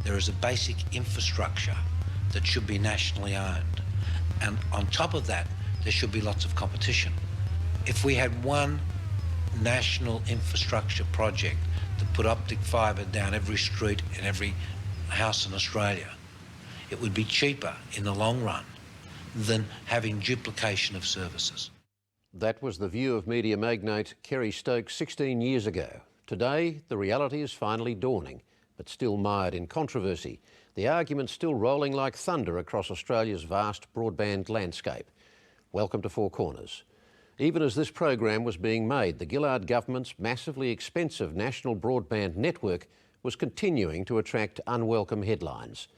there is a basic infrastructure that should be nationally owned. And on top of that, there should be lots of competition. If we had one national infrastructure project that put optic fibre down every street in every house in Australia, it would be cheaper in the long run than having duplication of services. That was the view of media magnate Kerry Stokes 16 years ago. Today, the reality is finally dawning, but still mired in controversy. The argument's still rolling like thunder across Australia's vast broadband landscape. Welcome to Four Corners. Even as this program was being made, the Gillard government's massively expensive national broadband network was continuing to attract unwelcome headlines.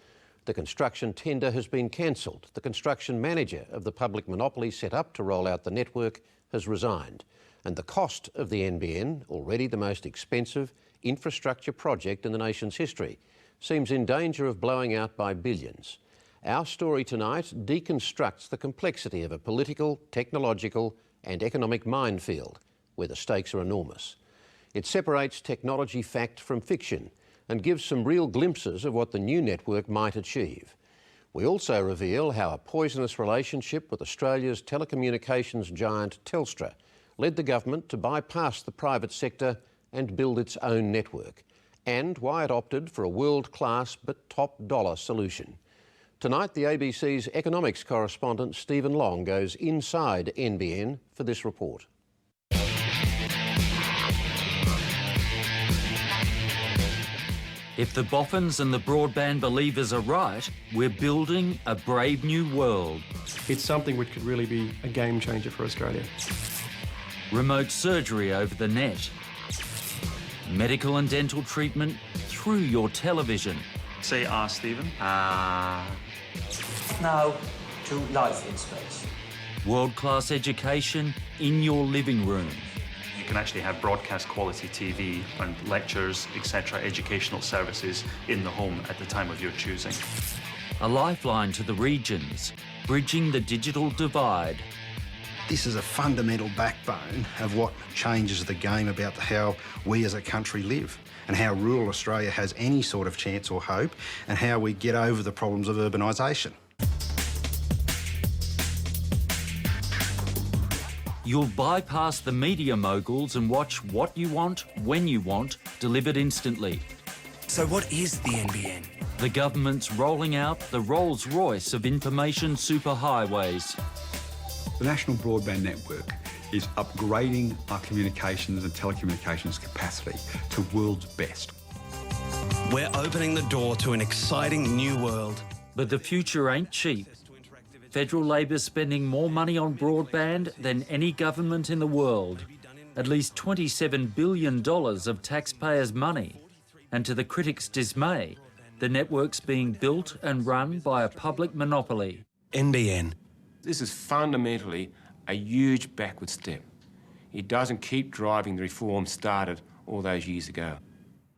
The construction tender has been cancelled. The construction manager of the public monopoly set up to roll out the network has resigned. And the cost of the NBN, already the most expensive infrastructure project in the nation's history, seems in danger of blowing out by billions. Our story tonight deconstructs the complexity of a political, technological and economic minefield where the stakes are enormous. It separates technology fact from fiction and gives some real glimpses of what the new network might achieve. We also reveal how a poisonous relationship with Australia's telecommunications giant Telstra led the government to bypass the private sector and build its own network, and why it opted for a world-class but top-dollar solution. Tonight, the ABC's economics correspondent Stephen Long goes inside NBN for this report. If the boffins and the broadband believers are right, we're building a brave new world. It's something which could really be a game changer for Australia. Remote surgery over the net. Medical and dental treatment through your television. Say Stephen. Now to life in space. World-class education in your living room. You can actually have broadcast quality TV and lectures, etc., educational services in the home at the time of your choosing. A lifeline to the regions, bridging the digital divide. This is a fundamental backbone of what changes the game about how we as a country live and how rural Australia has any sort of chance or hope and how we get over the problems of urbanisation. You'll bypass the media moguls and watch what you want, when you want, delivered instantly. So what is the NBN? The government's rolling out the Rolls-Royce of information superhighways. The National Broadband Network is upgrading our communications and telecommunications capacity to world's best. We're opening the door to an exciting new world. But the future ain't cheap. Federal Labor's spending more money on broadband than any government in the world. At least $27 billion of taxpayers' money. And to the critics' dismay, the network's being built and run by a public monopoly. NBN. This is fundamentally a huge backward step. It doesn't keep driving the reform started all those years ago.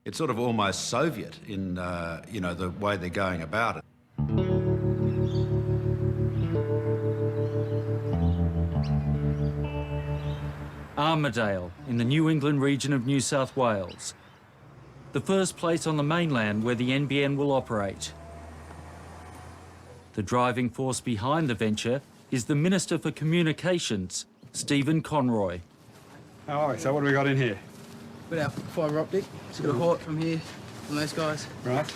It's sort of almost Soviet in, the way they're going about it. Armidale, in the New England region of New South Wales. The first place on the mainland where the NBN will operate. The driving force behind the venture is the Minister for Communications, Stephen Conroy. Oh, so what have we got in here? Got our fibre optic. It's got a port from here, from those guys. Right.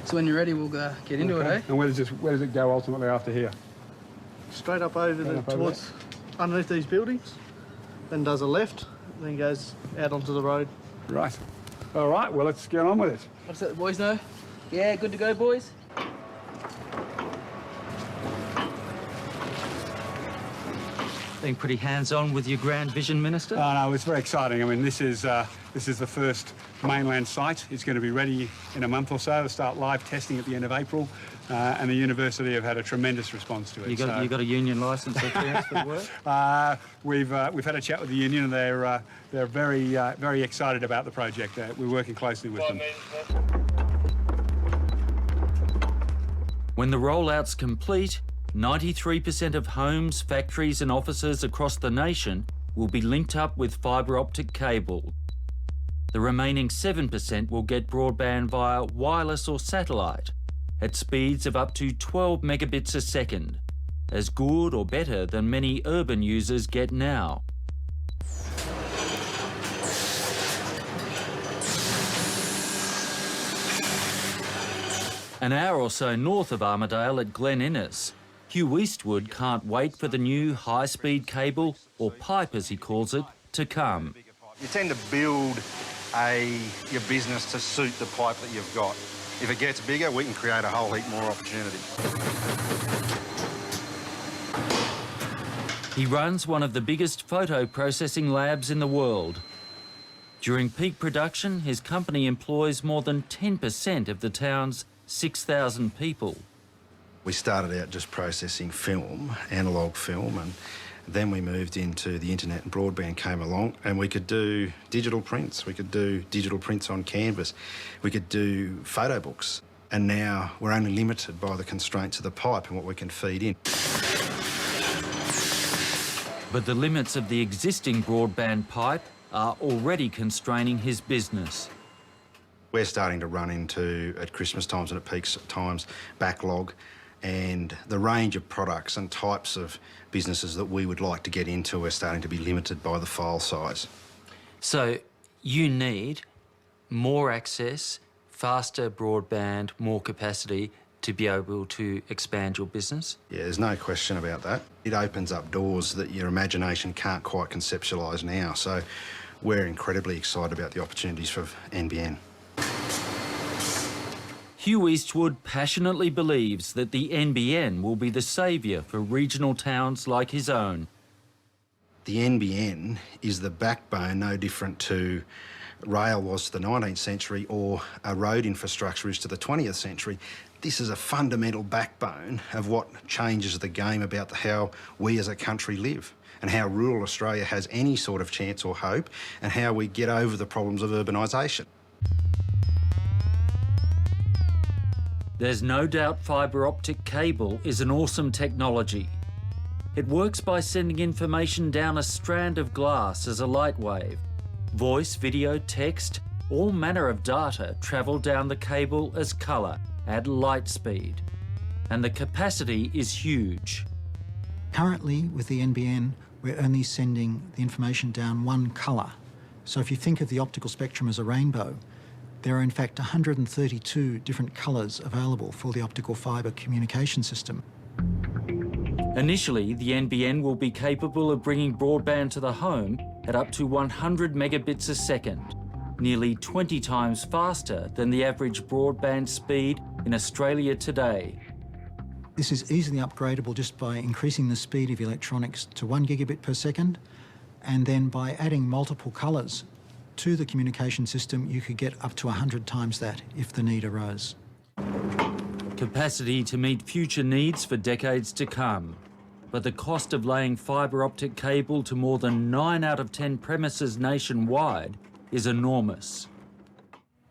So when you're ready, we'll get into it, eh? And where does it go ultimately after here? Straight up over towards underneath these buildings, then does a left, then goes out onto the road. Right. All right, well, let's get on with it. Let's let the boys know. Yeah, good to go, boys. Being pretty hands-on with your grand vision, Minister? Oh, no, it's very exciting. I mean, this is the first mainland site. It's going to be ready in a month or so to start live testing at the end of April, and the university have had a tremendous response to it. You got a union licence or clearance for the work? We've had a chat with the union, and they're very excited about the project. We're working closely with them. When the rollout's complete, 93% of homes, factories and offices across the nation will be linked up with fibre optic cable. The remaining 7% will get broadband via wireless or satellite at speeds of up to 12 megabits a second, as good or better than many urban users get now. An hour or so north of Armidale at Glen Innes, Hugh Eastwood can't wait for the new high-speed cable, or pipe as he calls it, to come. You tend to build your business to suit the pipe that you've got. If it gets bigger, we can create a whole heap more opportunity. He runs one of the biggest photo processing labs in the world. During peak production, his company employs more than 10% of the town's 6,000 people. We started out just processing film, analogue film, and then we moved into the internet and broadband came along, and we could do digital prints. We could do digital prints on canvas. We could do photo books. And now we're only limited by the constraints of the pipe and what we can feed in. But the limits of the existing broadband pipe are already constraining his business. We're starting to run into, at Christmas times and at peak times, backlog, and the range of products and types of businesses that we would like to get into are starting to be limited by the file size. So you need more access, faster broadband, more capacity to be able to expand your business? Yeah, there's no question about that. It opens up doors that your imagination can't quite conceptualise now, so we're incredibly excited about the opportunities for NBN. Hugh Eastwood passionately believes that the NBN will be the saviour for regional towns like his own. The NBN is the backbone, no different to rail was to the 19th century or a road infrastructure is to the 20th century. This is a fundamental backbone of what changes the game about how we as a country live and how rural Australia has any sort of chance or hope and how we get over the problems of urbanisation. There's no doubt fibre optic cable is an awesome technology. It works by sending information down a strand of glass as a light wave. Voice, video, text, all manner of data travel down the cable as colour at light speed. And the capacity is huge. Currently, with the NBN, we're only sending the information down one colour. So if you think of the optical spectrum as a rainbow, there are in fact 132 different colours available for the optical fibre communication system. Initially, the NBN will be capable of bringing broadband to the home at up to 100 megabits a second, nearly 20 times faster than the average broadband speed in Australia today. This is easily upgradable just by increasing the speed of electronics to 1 gigabit per second, and then by adding multiple colours to the communication system, you could get up to 100 times that if the need arose. Capacity to meet future needs for decades to come. But the cost of laying fibre optic cable to more than 9 out of 10 premises nationwide is enormous.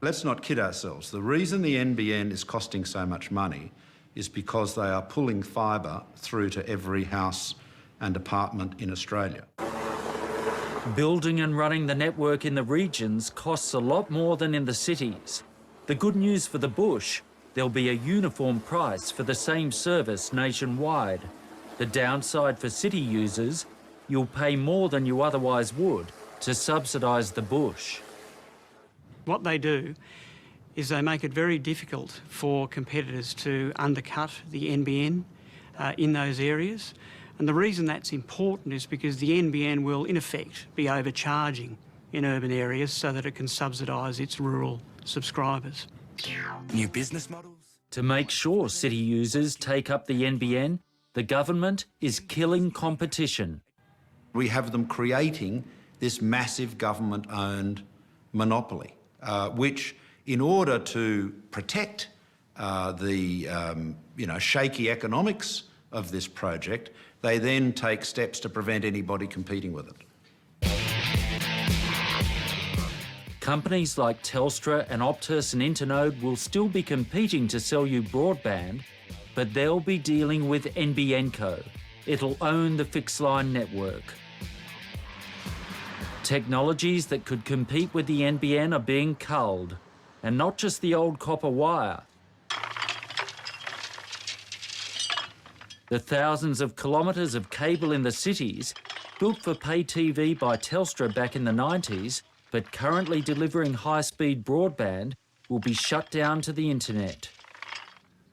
Let's not kid ourselves. The reason the NBN is costing so much money is because they are pulling fibre through to every house and apartment in Australia. Building and running the network in the regions costs a lot more than in the cities. The good news for the bush, there'll be a uniform price for the same service nationwide. The downside for city users, you'll pay more than you otherwise would to subsidise the bush. What they do is they make it very difficult for competitors to undercut the NBN in those areas. And the reason that's important is because the NBN will, in effect, be overcharging in urban areas so that it can subsidise its rural subscribers. New business models? To make sure city users take up the NBN, the government is killing competition. We have them creating this massive government-owned monopoly, which, in order to protect the shaky economics of this project, they then take steps to prevent anybody competing with it. Companies like Telstra and OPTUS and Internode will still be competing to sell you broadband, but they'll be dealing with NBN Co. It'll own the fixed line network. Technologies that could compete with the NBN are being culled, and not just the old copper wire. The thousands of kilometres of cable in the cities, built for pay TV by Telstra back in the 90s, but currently delivering high-speed broadband, will be shut down to the internet.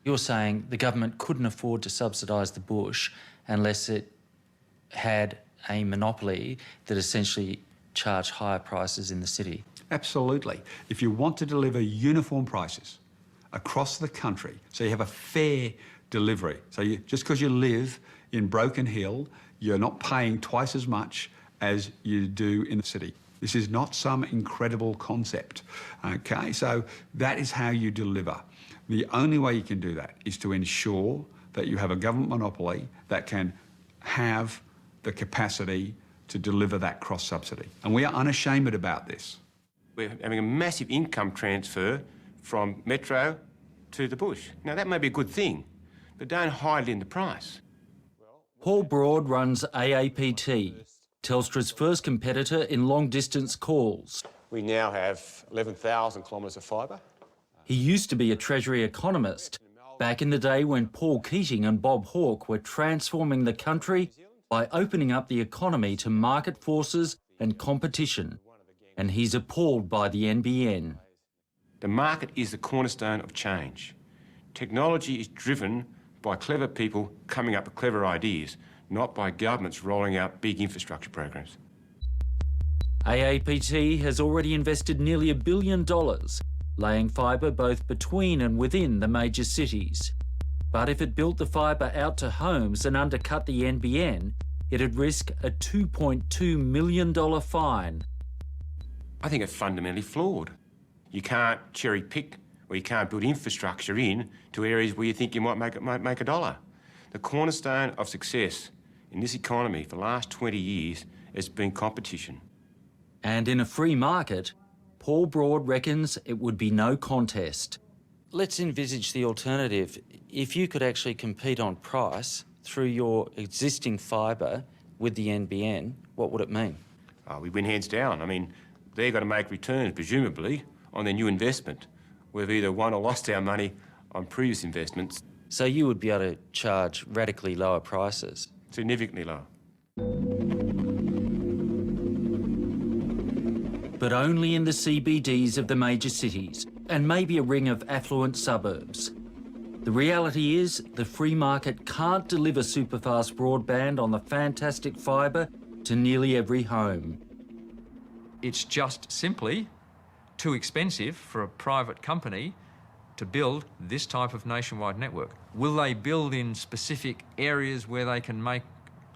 You're saying the government couldn't afford to subsidise the bush unless it had a monopoly that essentially charged higher prices in the city? Absolutely. If you want to deliver uniform prices across the country, so you have a fair delivery, so just because you live in Broken Hill, you're not paying twice as much as you do in the city. This is not some incredible concept, okay? So that is how you deliver. The only way you can do that is to ensure that you have a government monopoly that can have the capacity to deliver that cross-subsidy. And we are unashamed about this. We're having a massive income transfer from metro to the bush. Now, that may be a good thing, but don't hide it in the price. Paul Broad runs AAPT, Telstra's first competitor in long-distance calls. We now have 11,000 kilometres of fibre. He used to be a Treasury economist, back in the day when Paul Keating and Bob Hawke were transforming the country by opening up the economy to market forces and competition. And he's appalled by the NBN. The market is the cornerstone of change. Technology is driven by clever people coming up with clever ideas, not by governments rolling out big infrastructure programs. AAPT has already invested nearly $1 billion, laying fibre both between and within the major cities. But if it built the fibre out to homes and undercut the NBN, it'd risk a $2.2 million fine. I think it's fundamentally flawed. You can't cherry pick or you can't build infrastructure in to areas where you think you might make a dollar. The cornerstone of success in this economy for the last 20 years has been competition. And in a free market, Paul Broad reckons it would be no contest. Let's envisage the alternative. If you could actually compete on price through your existing fibre with the NBN, what would it mean? We win hands down. I mean, they've got to make returns, presumably, on their new investment. We've either won or lost our money on previous investments. So you would be able to charge radically lower prices? Significantly lower. But only in the CBDs of the major cities, and maybe a ring of affluent suburbs. The reality is, the free market can't deliver superfast broadband on the fantastic fibre to nearly every home. It's just simply too expensive for a private company to build this type of nationwide network. Will they build in specific areas where they can make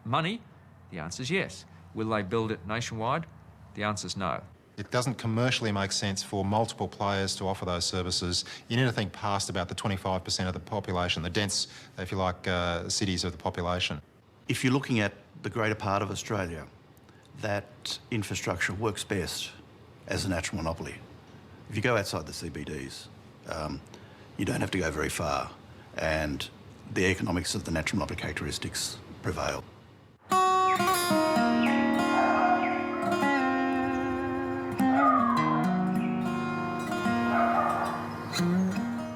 money? The answer is yes. Will they build it nationwide? The answer is no. It doesn't commercially make sense for multiple players to offer those services in anything past about the 25% of the population, the dense, if you like, cities of the population. If you're looking at the greater part of Australia, that infrastructure works best as a natural monopoly. If you go outside the CBDs, you don't have to go very far, and the economics of the natural monopoly characteristics prevail.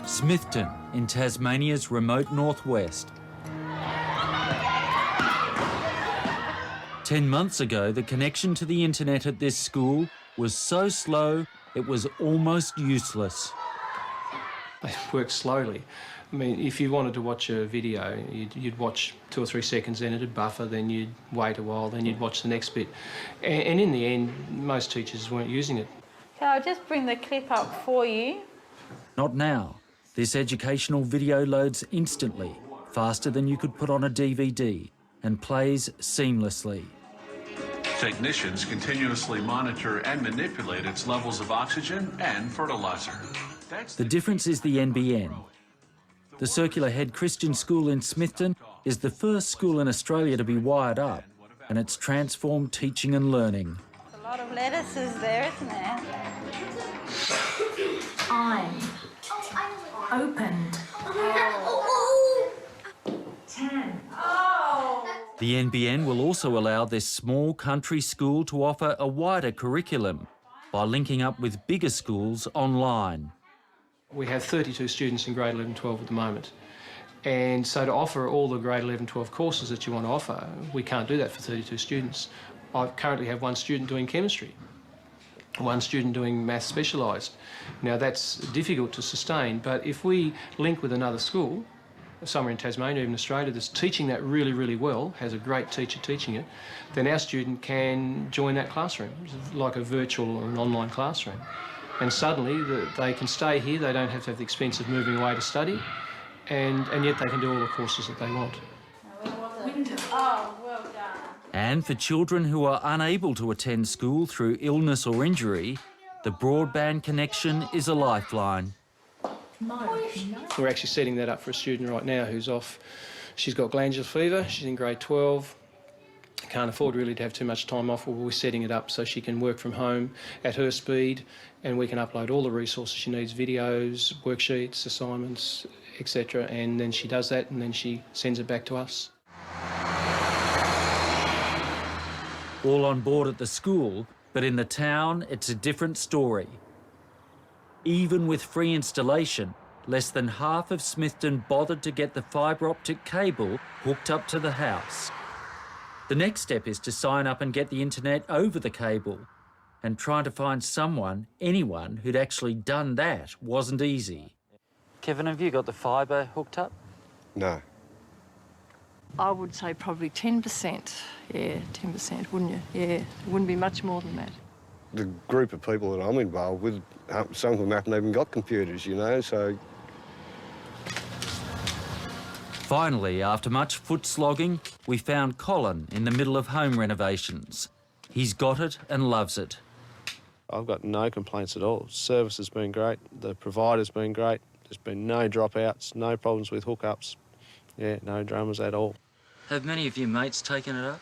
Smithton, in Tasmania's remote northwest. 10 months ago, the connection to the internet at this school was so slow it was almost useless. They work slowly. I mean, if you wanted to watch a video, you'd watch 2 or 3 seconds, then it'd buffer, then you'd wait a while, then you'd watch the next bit. And in the end, most teachers weren't using it. So I'll just bring the clip up for you. Not now. This educational video loads instantly, faster than you could put on a DVD, and plays seamlessly. Technicians continuously monitor and manipulate its levels of oxygen and fertilizer. The difference is the NBN. The Circular Head Christian School in Smithton is the first school in Australia to be wired up, and it's transformed teaching and learning. A lot of lettuces there, isn't there? I'm opened. 10. Oh! The NBN will also allow this small country school to offer a wider curriculum by linking up with bigger schools online. We have 32 students in grade 11-12 at the moment. And so to offer all the grade 11-12 courses that you want to offer, we can't do that for 32 students. I currently have one student doing chemistry, one student doing maths specialised. Now that's difficult to sustain, but if we link with another school, somewhere in Tasmania, even Australia, that's teaching that really, really well, has a great teacher teaching it, then our student can join that classroom, like a virtual or an online classroom. And suddenly they can stay here, they don't have to have the expense of moving away to study, and yet they can do all the courses that they want. Oh, well done. And for children who are unable to attend school through illness or injury, the broadband connection is a lifeline. We're actually setting that up for a student right now who's off. She's got glandular fever, she's in grade 12, can't afford really to have too much time off. Well, we're setting it up so she can work from home at her speed, and we can upload all the resources she needs, videos, worksheets, assignments, etc. And then she does that and then she sends it back to us. All on board at the school, but in the town it's a different story. Even with free installation, less than half of Smithton bothered to get the fibre optic cable hooked up to the house. The next step is to sign up and get the internet over the cable. And trying to find anyone who'd actually done that wasn't easy. Kevin, have you got the fibre hooked up? No. I would say probably 10%. Yeah, 10%, wouldn't you? Yeah, it wouldn't be much more than that. The group of people that I'm involved with, some of them haven't even got computers, you know, so... Finally, after much foot slogging, we found Colin in the middle of home renovations. He's got it and loves it. I've got no complaints at all. Service has been great, the provider's been great, there's been no dropouts, no problems with hookups. Yeah, no dramas at all. Have many of your mates taken it up?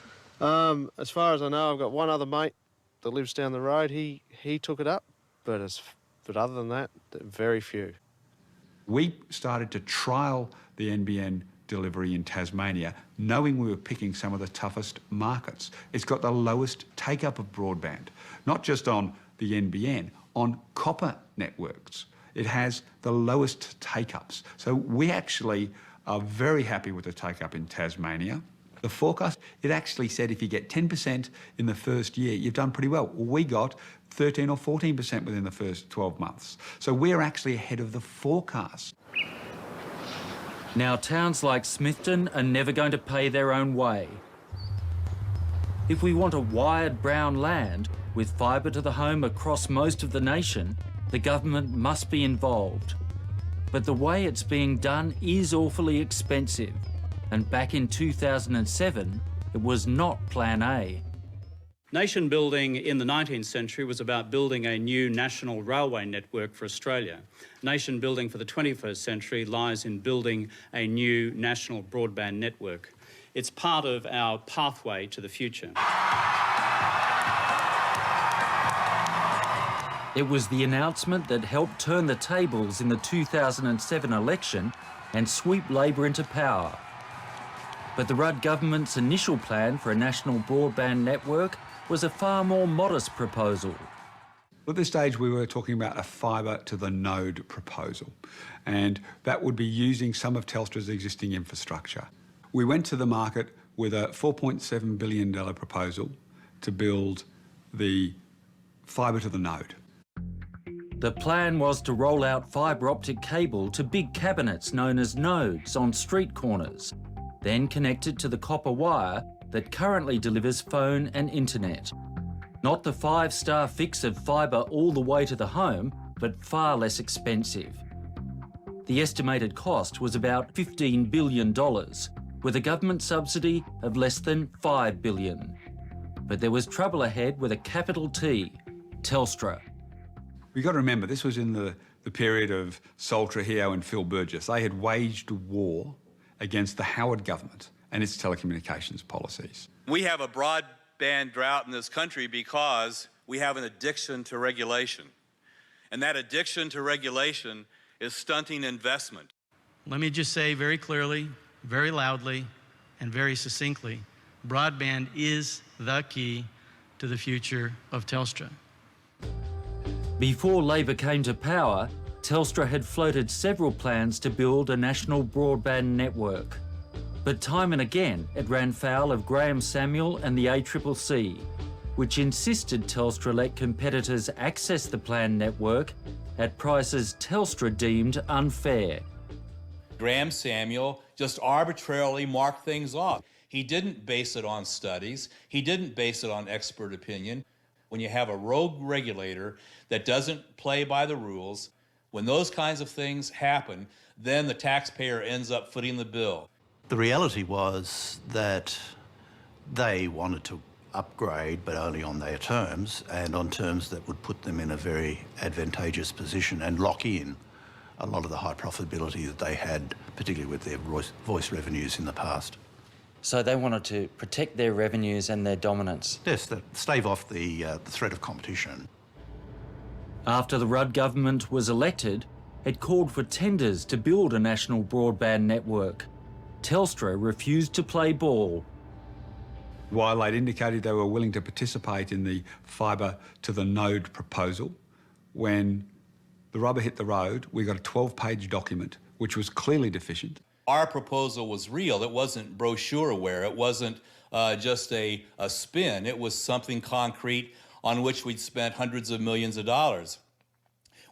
As far as I know, I've got one other mate that lives down the road. He took it up, but other than that, very few. We started to trial the NBN delivery in Tasmania, knowing we were picking some of the toughest markets. It's got the lowest take-up of broadband, not just on the NBN, on copper networks. It has the lowest take-ups. So we actually are very happy with the take-up in Tasmania. The forecast, it actually said if you get 10% in the first year, you've done pretty well. We got 13 or 14% within the first 12 months. So we're actually ahead of the forecast. Now, towns like Smithton are never going to pay their own way. If we want a wired brown land with fibre to the home across most of the nation, the government must be involved. But the way it's being done is awfully expensive. And back in 2007, it was not Plan A. Nation building in the 19th century was about building a new national railway network for Australia. Nation building for the 21st century lies in building a new national broadband network. It's part of our pathway to the future. It was the announcement that helped turn the tables in the 2007 election and sweep Labor into power. But the Rudd government's initial plan for a national broadband network was a far more modest proposal. At this stage, we were talking about a fibre to the node proposal, and that would be using some of Telstra's existing infrastructure. We went to the market with a $4.7 billion proposal to build the fibre to the node. The plan was to roll out fibre optic cable to big cabinets known as nodes on street corners, then connect it to the copper wire that currently delivers phone and internet. Not the five-star fix of fibre all the way to the home, but far less expensive. The estimated cost was about $15 billion, with a government subsidy of less than $5 billion. But there was trouble ahead with a capital T, Telstra. We've got to remember, this was in the period of Sol Trujillo and Phil Burgess. They had waged war against the Howard government and its telecommunications policies. We have a broadband drought in this country because we have an addiction to regulation. And that addiction to regulation is stunting investment. Let me just say very clearly, very loudly, and very succinctly Broadband is the key to the future of Telstra. Before Labor came to power, Telstra had floated several plans to build a national broadband network. But time and again, it ran foul of Graham Samuel and the ACCC, which insisted Telstra let competitors access the planned network at prices Telstra deemed unfair. Graham Samuel just arbitrarily marked things off. He didn't base it on studies. He didn't base it on expert opinion. When you have a rogue regulator that doesn't play by the rules, when those kinds of things happen, then the taxpayer ends up footing the bill. The reality was that they wanted to upgrade, but only on their terms, and on terms that would put them in a very advantageous position and lock in a lot of the high profitability that they had, particularly with their voice revenues in the past. So they wanted to protect their revenues and their dominance? Yes, stave off the threat of competition. After the Rudd government was elected, it called for tenders to build a national broadband network. Telstra refused to play ball. While they'd indicated they were willing to participate in the fibre to the node proposal, when the rubber hit the road, we got a 12-page document which was clearly deficient. Our proposal was real. It wasn't brochureware. It wasn't just a spin. It was something concrete on which we'd spent hundreds of millions of dollars.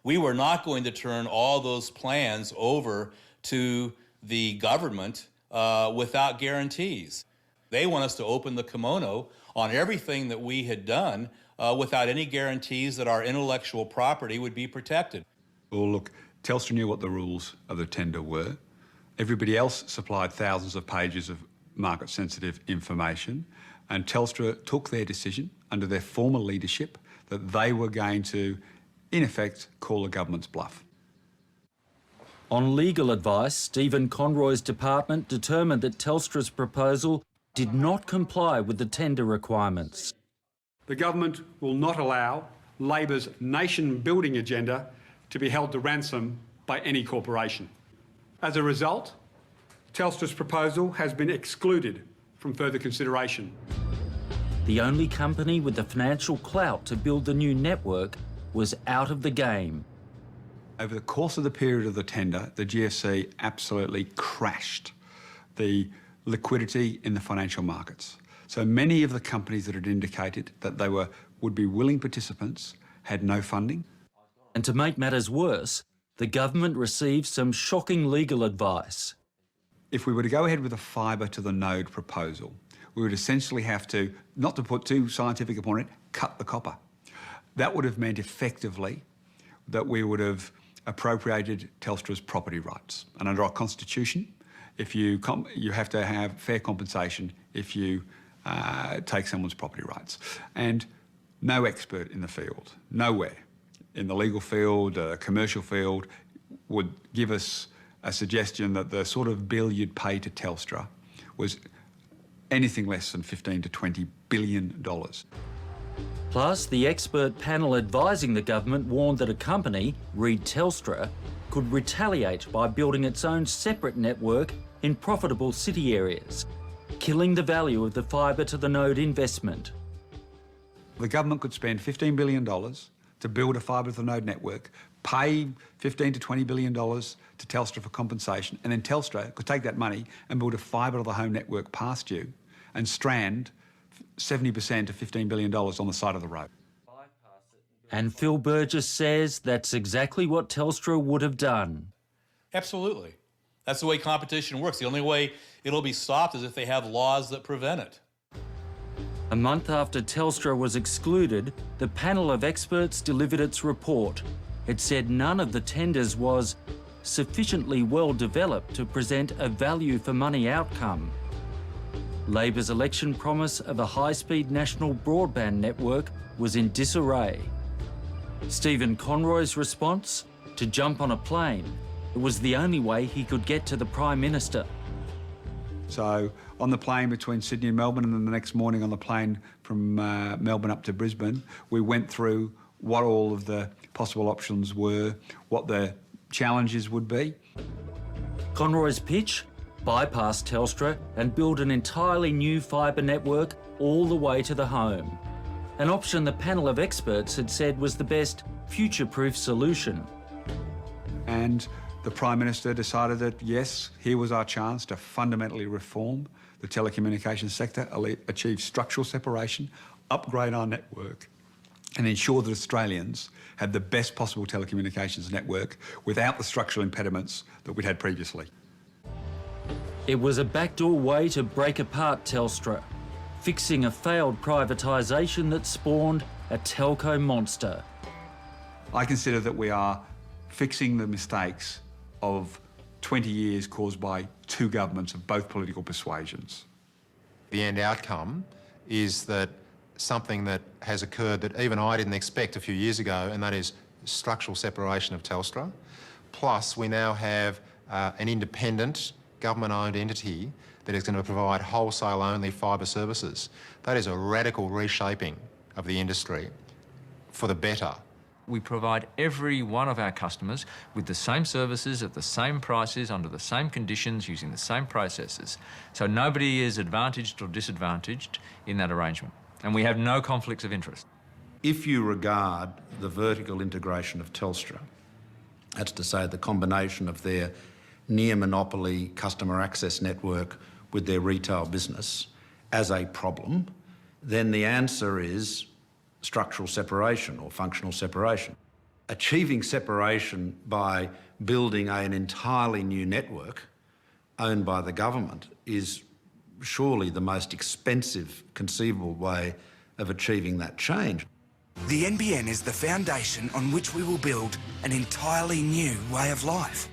We were not going to turn all those plans over to the government without guarantees. They want us to open the kimono on everything that we had done without any guarantees that our intellectual property would be protected. Well, look, Telstra knew what the rules of the tender were. Everybody else supplied thousands of pages of market-sensitive information, and Telstra took their decision under their former leadership that they were going to, in effect, call the government's bluff. On legal advice, Stephen Conroy's department determined that Telstra's proposal did not comply with the tender requirements. The government will not allow Labor's nation-building agenda to be held to ransom by any corporation. As a result, Telstra's proposal has been excluded from further consideration. The only company with the financial clout to build the new network was out of the game. Over the course of the period of the tender, the GFC absolutely crashed the liquidity in the financial markets. So many of the companies that had indicated that they would be willing participants had no funding. And to make matters worse, the government received some shocking legal advice. If we were to go ahead with a fibre to the node proposal, we would essentially have to, not to put too scientific upon it, cut the copper. That would have meant effectively that we would have appropriated Telstra's property rights. And under our constitution, if you have to have fair compensation if you take someone's property rights. And no expert in the field, nowhere, in the legal field, commercial field, would give us a suggestion that the sort of bill you'd pay to Telstra was anything less than $15 to $20 billion. Plus, the expert panel advising the government warned that a company, read Telstra, could retaliate by building its own separate network in profitable city areas, killing the value of the fibre to the node investment. The government could spend $15 billion to build a fibre to the node network, pay $15 to $20 billion to Telstra for compensation, and then Telstra could take that money and build a fibre to the home network past you and strand 70% of $15 billion on the side of the road. And Phil Burgess says that's exactly what Telstra would have done. Absolutely. That's the way competition works. The only way it'll be stopped is if they have laws that prevent it. A month after Telstra was excluded, the panel of experts delivered its report. It said none of the tenders was sufficiently well developed to present a value for money outcome. Labor's election promise of a high-speed national broadband network was in disarray. Stephen Conroy's response? To jump on a plane. It was the only way he could get to the Prime Minister. So on the plane between Sydney and Melbourne, and then the next morning on the plane from Melbourne up to Brisbane, we went through what all of the possible options were, what the challenges would be. Conroy's pitch? bypass Telstra and build an entirely new fibre network all the way to the home. An option the panel of experts had said was the best future-proof solution. And the Prime Minister decided that, yes, here was our chance to fundamentally reform the telecommunications sector, achieve structural separation, upgrade our network, and ensure that Australians had the best possible telecommunications network without the structural impediments that we'd had previously. It was a backdoor way to break apart Telstra, fixing a failed privatisation that spawned a telco monster. I consider that we are fixing the mistakes of 20 years caused by two governments of both political persuasions. The end outcome is that something that has occurred that even I didn't expect a few years ago, and that is structural separation of Telstra. Plus, we now have an independent, government-owned entity that is going to provide wholesale-only fibre services. That is a radical reshaping of the industry for the better. We provide every one of our customers with the same services at the same prices, under the same conditions, using the same processes. So nobody is advantaged or disadvantaged in that arrangement. And we have no conflicts of interest. If you regard the vertical integration of Telstra, that's to say the combination of their near-monopoly customer access network with their retail business as a problem, then the answer is structural separation or functional separation. Achieving separation by building an entirely new network owned by the government is surely the most expensive conceivable way of achieving that change. The NBN is the foundation on which we will build an entirely new way of life.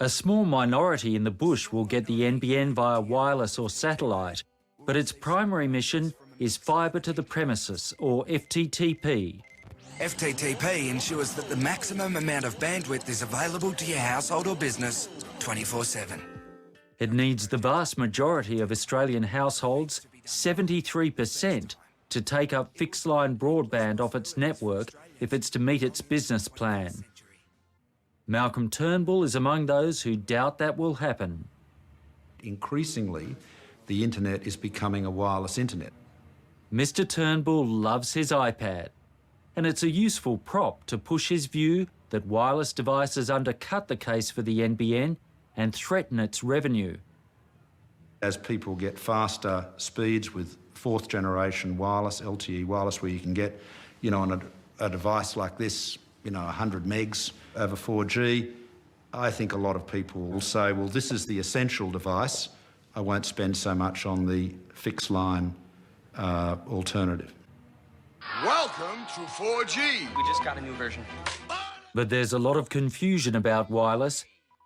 A small minority in the bush will get the NBN via wireless or satellite, but its primary mission is fibre to the premises, or FTTP. FTTP ensures that the maximum amount of bandwidth is available to your household or business 24/7. It needs the vast majority of Australian households, 73%, to take up fixed-line broadband off its network if it's to meet its business plan. Malcolm Turnbull is among those who doubt that will happen. Increasingly, the internet is becoming a wireless internet. Mr Turnbull loves his iPad, and it's a useful prop to push his view that wireless devices undercut the case for the NBN and threaten its revenue. As people get faster speeds with fourth generation wireless, LTE wireless, where you can get, on a device like this, 100 megs over 4G, I think a lot of people will say, well, this is the essential device. I won't spend so much on the fixed line alternative. Welcome to 4G. We just got a new version. But there's a lot of confusion about wireless.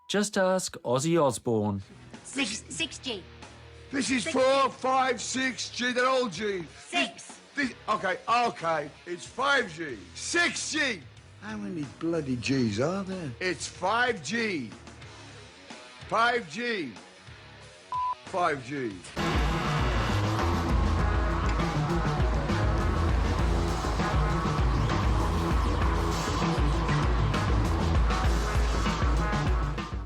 Just ask Ozzy Osbourne. 6G. This is 4, 5, 6G, they're all G. 6. Okay, it's 5G. 6G. How many bloody G's are there? It's 5G. 5G. 5G.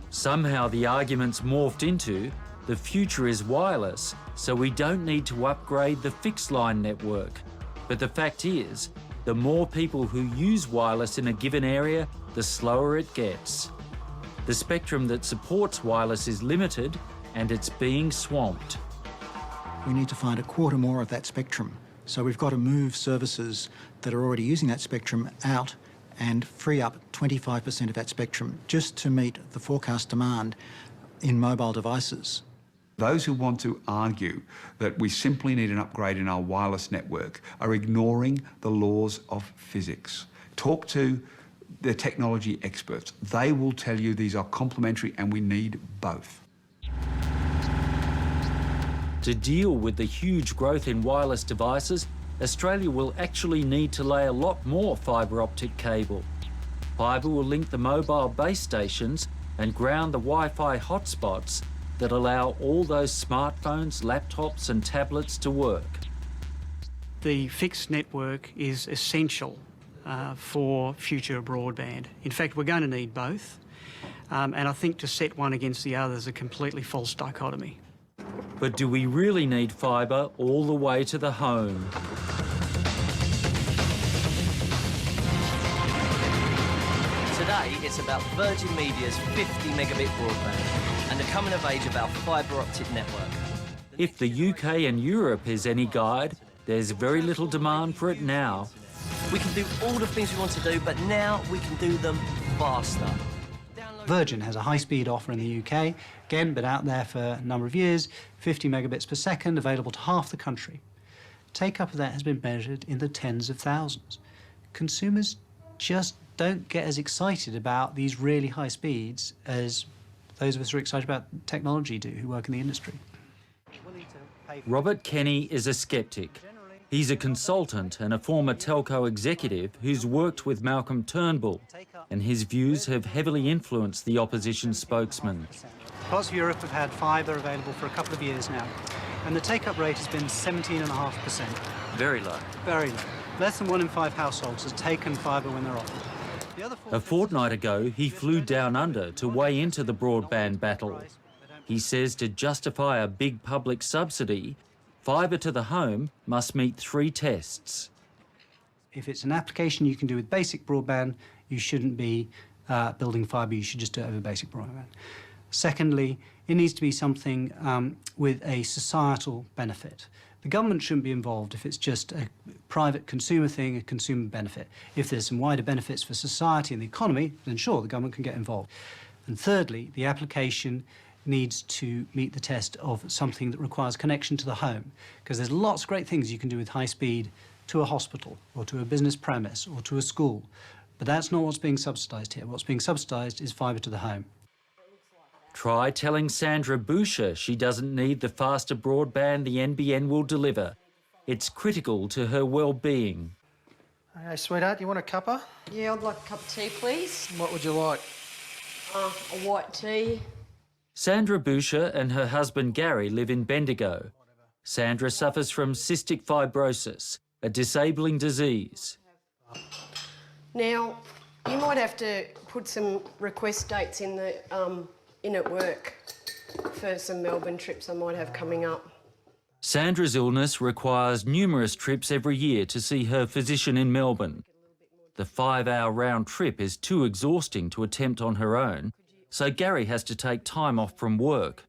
Somehow the argument's morphed into the future is wireless, so we don't need to upgrade the fixed line network. But the fact is, the more people who use wireless in a given area, the slower it gets. The spectrum that supports wireless is limited, and it's being swamped. We need to find a quarter more of that spectrum. So we've got to move services that are already using that spectrum out and free up 25% of that spectrum just to meet the forecast demand in mobile devices. Those who want to argue that we simply need an upgrade in our wireless network are ignoring the laws of physics. Talk to the technology experts. They will tell you these are complementary and we need both. To deal with the huge growth in wireless devices, Australia will actually need to lay a lot more fibre optic cable. Fibre will link the mobile base stations and ground the Wi-Fi hotspots that allow all those smartphones, laptops and tablets to work. The fixed network is essential for future broadband. In fact, we're going to need both. And I think to set one against the other is a completely false dichotomy. But do we really need fibre all the way to the home? Today, it's about Virgin Media's 50 megabit broadband and the coming of age of our fibre optic network. If the UK and Europe is any guide, there's very little demand for it now. We can do all the things we want to do, but now we can do them faster. Virgin has a high-speed offer in the UK, again, been out there for a number of years, 50 megabits per second, available to half the country. Take-up of that has been measured in the tens of thousands. Consumers just don't get as excited about these really high speeds as those of us who are excited about technology do, who work in the industry. Robert Kenny is a sceptic. He's a consultant and a former telco executive who's worked with Malcolm Turnbull, and his views have heavily influenced the opposition spokesman. Parts of Europe have had fibre available for a couple of years now, and the take-up rate has been 17.5%. Very low. Very low. Less than 1 in 5 households has taken fibre when they're offered. A fortnight ago, he flew down under to weigh into the broadband battle. He says to justify a big public subsidy, fibre to the home must meet 3 tests. If it's an application you can do with basic broadband, you shouldn't be building fibre, you should just do it over basic broadband. Secondly, it needs to be something with a societal benefit. The government shouldn't be involved if it's just a private consumer thing, a consumer benefit. If there's some wider benefits for society and the economy, then sure, the government can get involved. And thirdly, the application needs to meet the test of something that requires connection to the home, because there's lots of great things you can do with high speed to a hospital or to a business premise or to a school, but that's not what's being subsidised here. What's being subsidised is fibre to the home. Try telling Sandra Boucher she doesn't need the faster broadband the NBN will deliver. It's critical to her well-being. Hey, sweetheart, you want a cuppa? Yeah, I'd like a cup of tea, please. What would you like? A white tea. Sandra Boucher and her husband Gary live in Bendigo. Sandra suffers from cystic fibrosis, a disabling disease. Now, you might have to put some request dates in the in at work for some Melbourne trips I might have coming up. Sandra's illness requires numerous trips every year to see her physician in Melbourne. The 5-hour round trip is too exhausting to attempt on her own, so Gary has to take time off from work.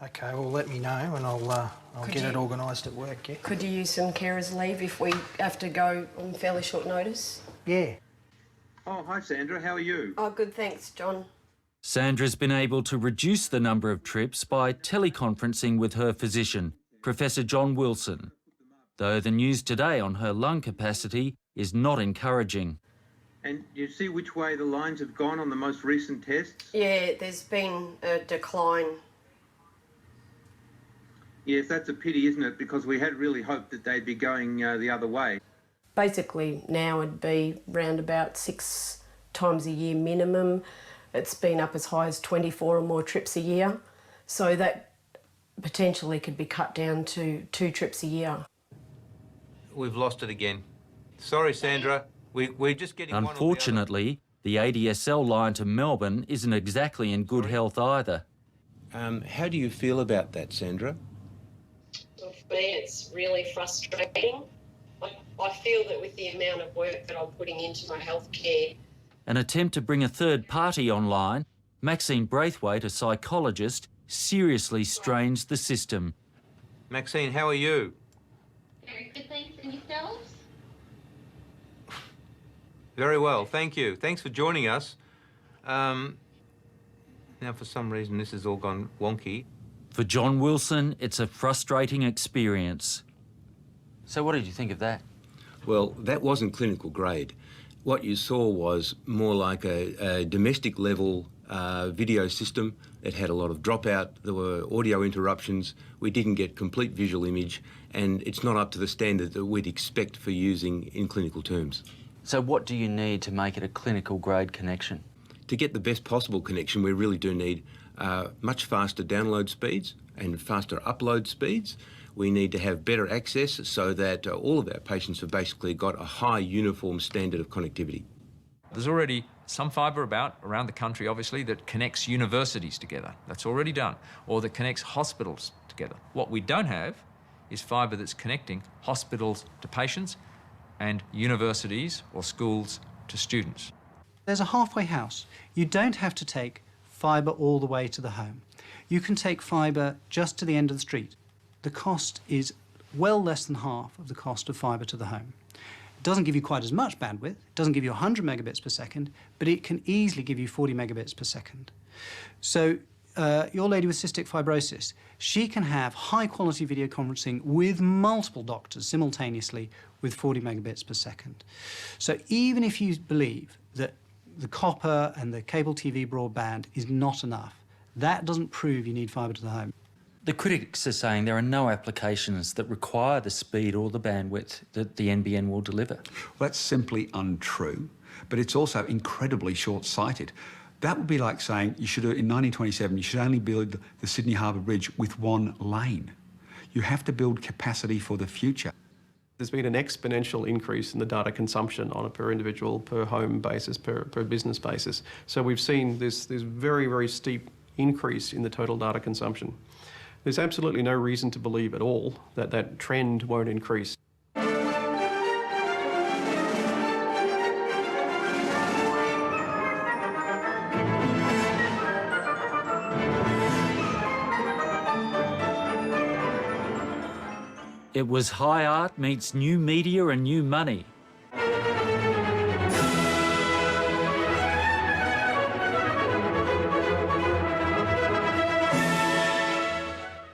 OK, well, let me know and I'll get it organised at work, yeah? Could you use some carers' leave if we have to go on fairly short notice? Yeah. Oh, hi, Sandra. How are you? Oh, good, thanks, John. Sandra's been able to reduce the number of trips by teleconferencing with her physician, Professor John Wilson, though the news today on her lung capacity is not encouraging. And you see which way the lines have gone on the most recent tests? Yeah, there's been a decline. Yes, that's a pity, isn't it? Because we had really hoped that they'd be going the other way. Basically, now it'd be round about 6 times a year minimum. It's been up as high as 24 or more trips a year. So that potentially could be cut down to 2 trips a year. We've lost it again. Sorry, Sandra. We're just getting Unfortunately, the ADSL line to Melbourne isn't exactly in good health either. How do you feel about that, Sandra? Well, for me, it's really frustrating. I feel that with the amount of work that I'm putting into my healthcare. An attempt to bring a third party online, Maxine Braithwaite, a psychologist, seriously strains the system. Maxine, how are you? Very good, thanks. And yourselves? Very well, thank you. Thanks for joining us. Now, for some reason, this has all gone wonky. For John Wilson, it's a frustrating experience. So what did you think of that? Well, that wasn't clinical grade. What you saw was more like a domestic level video system. It had a lot of dropout, there were audio interruptions, we didn't get complete visual image, and it's not up to the standard that we'd expect for using in clinical terms. So what do you need to make it a clinical grade connection? To get the best possible connection, we really do need much faster download speeds and faster upload speeds. We need to have better access so that all of our patients have basically got a high uniform standard of connectivity. There's already some fibre around the country, obviously, that connects universities together. That's already done. Or that connects hospitals together. What we don't have is fibre that's connecting hospitals to patients and universities or schools to students. There's a halfway house. You don't have to take fibre all the way to the home. You can take fibre just to the end of the street. The cost is well less than half of the cost of fibre to the home. It doesn't give you quite as much bandwidth, it doesn't give you 100 megabits per second, but it can easily give you 40 megabits per second. So your lady with cystic fibrosis, she can have high-quality video conferencing with multiple doctors simultaneously with 40 megabits per second. So even if you believe that the copper and the cable TV broadband is not enough, that doesn't prove you need fibre to the home. The critics are saying there are no applications that require the speed or the bandwidth that the NBN will deliver. Well, that's simply untrue, but it's also incredibly short-sighted. That would be like saying you should, in 1927, you should only build the Sydney Harbour Bridge with one lane. You have to build capacity for the future. There's been an exponential increase in the data consumption on a per individual, per home basis, per business basis. So we've seen this very, very steep increase in the total data consumption. There's absolutely no reason to believe at all that that trend won't increase. It was high art meets new media and new money.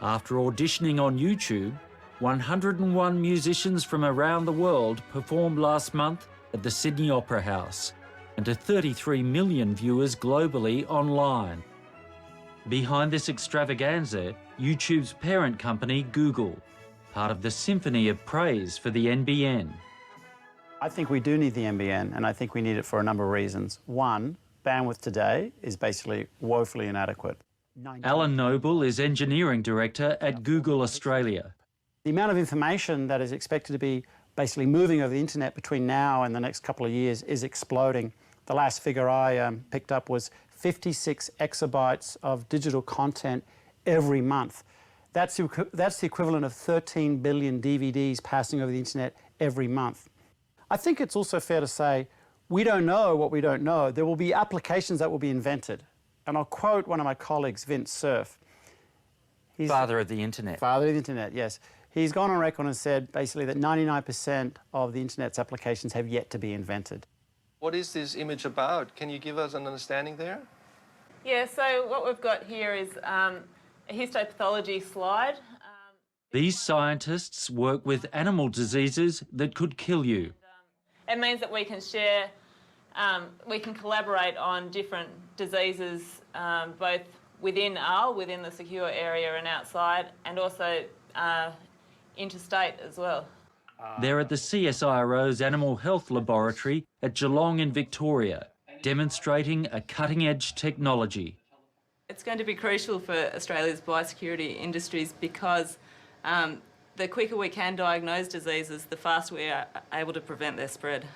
After auditioning on YouTube, 101 musicians from around the world performed last month at the Sydney Opera House and to 33 million viewers globally online. Behind this extravaganza, YouTube's parent company, Google, part of the symphony of praise for the NBN. I think we do need the NBN, and I think we need it for a number of reasons. One, bandwidth today is basically woefully inadequate. Alan Noble is Engineering Director at Google Australia. The amount of information that is expected to be basically moving over the internet between now and the next couple of years is exploding. The last figure I picked up was 56 exabytes of digital content every month. That's the equivalent of 13 billion DVDs passing over the internet every month. I think it's also fair to say we don't know what we don't know. There will be applications that will be invented. And I'll quote one of my colleagues, Vint Cerf. He's Father of the internet. Father of the internet, yes. He's gone on record and said basically that 99% of the internet's applications have yet to be invented. What is this image about? Can you give us an understanding there? Yeah, so what we've got here is a histopathology slide. These scientists work with animal diseases that could kill you. It means that we can share, we can collaborate on different diseases, both within the secure area and outside, and also interstate as well. They're at the CSIRO's Animal Health Laboratory at Geelong in Victoria, demonstrating a cutting-edge technology. It's going to be crucial for Australia's biosecurity industries because the quicker we can diagnose diseases, the faster we are able to prevent their spread.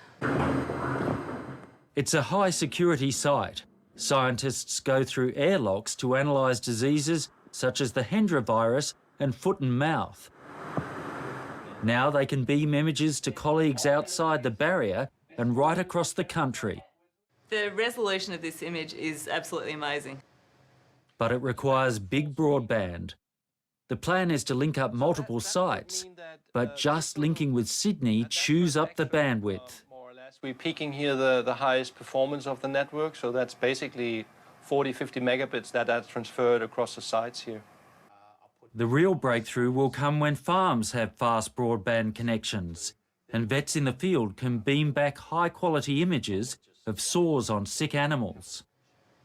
It's a high-security site. Scientists go through airlocks to analyse diseases such as the Hendra virus and foot and mouth. Now they can beam images to colleagues outside the barrier and right across the country. The resolution of this image is absolutely amazing. But it requires big broadband. The plan is to link up multiple sites, but just linking with Sydney chews up the bandwidth. We're peaking here the highest performance of the network, so that's basically 40, 50 megabits that are transferred across the sites here. The real breakthrough will come when farms have fast broadband connections and vets in the field can beam back high-quality images of sores on sick animals.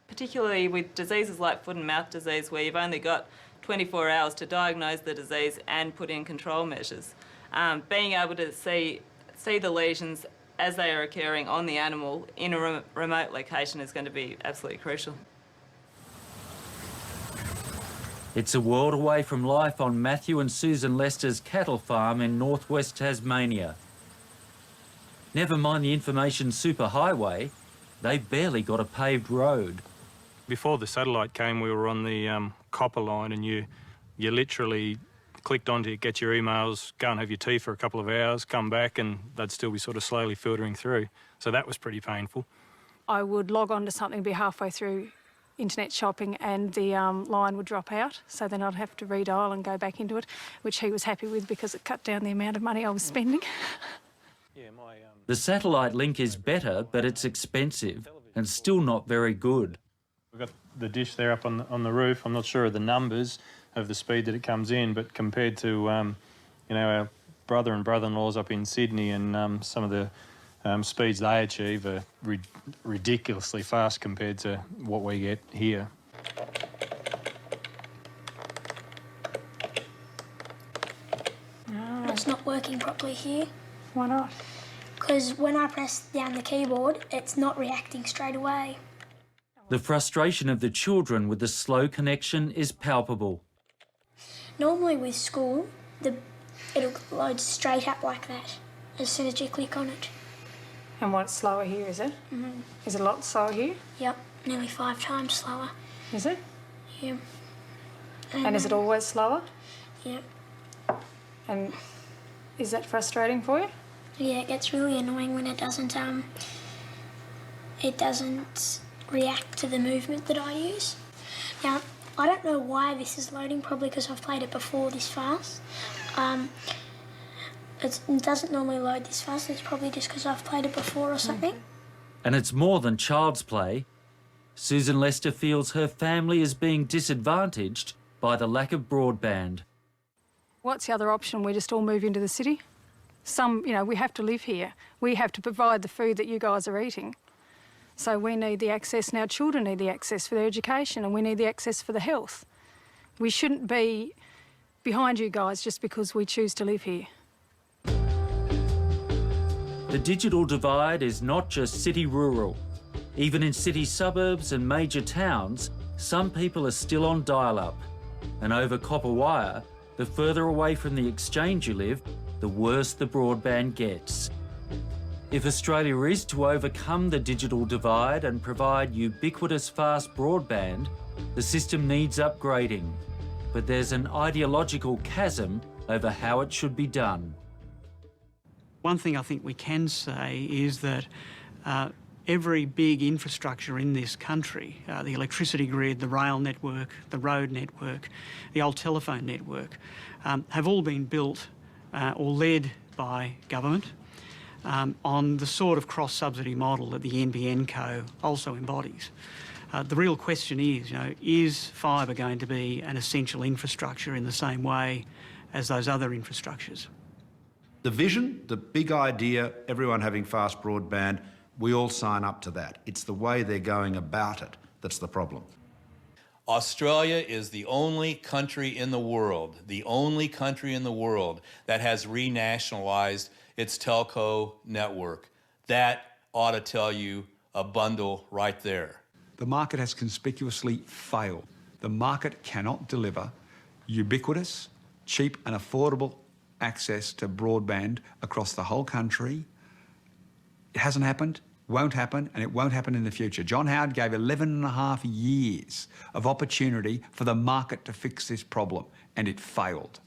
Particularly with diseases like foot and mouth disease, where you've only got 24 hours to diagnose the disease and put in control measures. Being able to see the lesions as they are occurring on the animal in a remote location is going to be absolutely crucial. It's a world away from life on Matthew and Susan Lester's cattle farm in northwest Tasmania. Never mind the information superhighway, They've barely got a paved road. Before the satellite came, we were on the copper line, and you literally clicked on to get your emails, go and have your tea for a couple of hours, come back, and they'd still be sort of slowly filtering through. So that was pretty painful. I would log on to something, be halfway through internet shopping, and the line would drop out, so then I'd have to redial and go back into it, which he was happy with because it cut down the amount of money I was spending. The satellite link is better, but it's expensive and still not very good. We've got the dish there up on the roof. I'm not sure of the numbers of the speed that it comes in, but compared to you know, our brother and brother-in-laws up in Sydney, and some of the speeds they achieve are ridiculously fast compared to what we get here. It's not working properly here. Why not? Because when I press down the keyboard, it's not reacting straight away. The frustration of the children with the slow connection is palpable. Normally with school, it'll load straight up like that as soon as you click on it. And what's slower here, is it? Mm-hmm. Is it a lot slower here? Yep, nearly 5 times slower. Is it? Yeah. And is it always slower? Yep. And is that frustrating for you? Yeah, it gets really annoying when it doesn't react to the movement that I use. Now, I don't know why this is loading, probably because I've played it before this fast. It doesn't normally load this fast, it's probably just because I've played it before or something. And it's more than child's play. Susan Lester feels her family is being disadvantaged by the lack of broadband. What's the other option? We just all move into the city? We have to live here. We have to provide the food that you guys are eating. So we need the access, and our children need the access for their education, and we need the access for the health. We shouldn't be behind you guys just because we choose to live here. The digital divide is not just city-rural. Even in city suburbs and major towns, some people are still on dial-up. And over copper wire, the further away from the exchange you live, the worse the broadband gets. If Australia is to overcome the digital divide and provide ubiquitous fast broadband, the system needs upgrading. But there's an ideological chasm over how it should be done. One thing I think we can say is that every big infrastructure in this country, the electricity grid, the rail network, the road network, the old telephone network, have all been built or led by government on the sort of cross-subsidy model that the NBN Co also embodies. The real question is fibre going to be an essential infrastructure in the same way as those other infrastructures? The vision, the big idea, everyone having fast broadband, we all sign up to that. It's the way they're going about it that's the problem. Australia is the only country in the world that has renationalised its telco network. That ought to tell you a bundle right there. The market has conspicuously failed. The market cannot deliver ubiquitous, cheap and affordable access to broadband across the whole country. It hasn't happened, won't happen, and it won't happen in the future. John Howard gave 11.5 years of opportunity for the market to fix this problem, and it failed.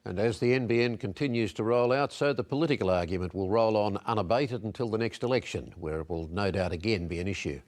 And as the NBN continues to roll out, so the political argument will roll on unabated until the next election, where it will no doubt again be an issue.